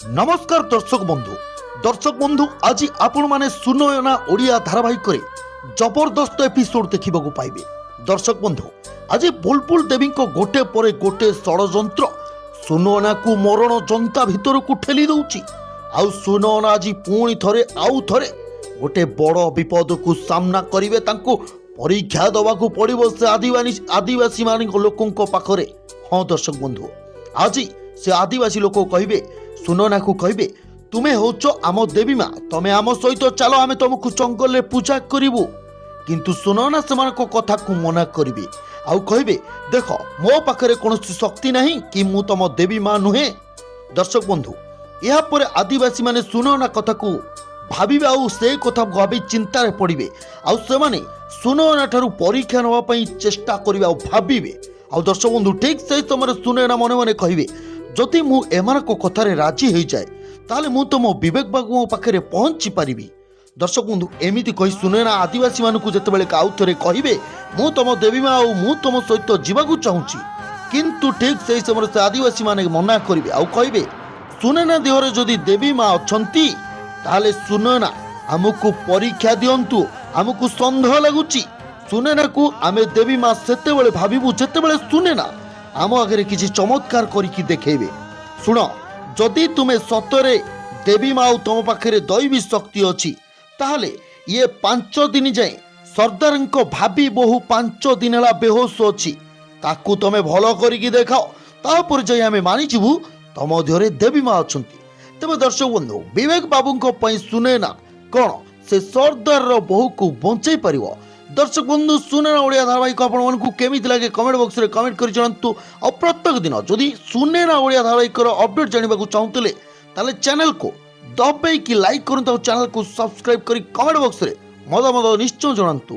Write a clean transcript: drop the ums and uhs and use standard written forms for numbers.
नमस्कार दर्शक बंधु आज आपण माने सुनयना ओडिया धारावाहिक करे जबरदस्त एपिसोड देखा पाइबे। दर्शक बंधु आज बुलबुल देवी गोटे पर गोटे षड़यंत्र सुनयना को मरण जनता भीतर को ठेली दउची। आउ सुनयना आज पुणी थरे आउ थरे गोटे बड़ विपद को सामना करिवे। तांको परीक्षा दवाकू पड़िबो से आदिवासी मान लोकों पाखरे। हाँ दर्शक बंधु आज से आदिवासी लोक कहिबे सुनयना को कहिबे तुमे होचो आम देवी माँ, तमे आम सहित चलो आमे तुमको जंगल रे पूजा करिवु। किंतु सुनयना सेमानक कथा को मना करिवे आउ कहिबे देख मो पाखरे कोनोसी शक्ति नहीं कि मु तम देवी माँ नुहे। दर्शक बंधु या पर आदिवासी माने सुनयना कथा को भाबिबे आउ से कथा भाबी चिंता रे पड़िबे आउ से माने सुनयना ठारू परीक्षा नवा पई चेष्टा करिवे आउ भाबिबे। आउ दर्शक बंधु ठीक से समय सुनयना मने मने कहिबे जदि मु एमानक कथारे राजी हो जाए ताले मु तो मो विवेक बाबू पाखे पहुंची पारिबी। दर्शक बंधु एमिति कही सुनयना आदिवासी मानकु जेतेबेले आउ थरे कहिबे मु तम देवी माँ आउ मु तम सहित जीवाकू चाहूची। किंतु ठीक से समय से आदिवासी माने मना करिवे आउ कहिबे सुनयना देहरे जदि देवी माँ अछंती ताले सुनयना आमको परीक्षा दियंतु, आमको संदेह लगुची। सुनयना को आमे देवी माँ सेतेबेले भाबिबु जेतेबेले सुनयना आम आगे किसी चमत्कार करिकी देखेबे। सुन जदि तुम्हें सतरे देवी माँ तुम पाखे दैवी शक्ति अच्छी ताहले ये 5 दिन जाए सरदार भाभी बहु 5 दिन है बेहोश अच्छी ताकू तुम्हें भल करिकी देखाओ तापर जाए आम मानिजु तुम देहरे देवी माँ अच्छा। तेज दर्शक बंधु विवेक बाबू सुनयना कौन से सरदार बहु को बंचाई पार। दर्शक बंधु सुनयना ओडिया धारावाहिक आपको केमी लगे कमेंट बॉक्स में कमेंट कर जणातु। और प्रत्येक दिन जदि सुनयना ओडिया धारावाहिक अपडेट जानवा चाहूले ताले चैनल को दबाई कि लाइक करूँ, चैनल को सब्सक्राइब करी कमेंट बॉक्स में मतामत निश्चय जणातु।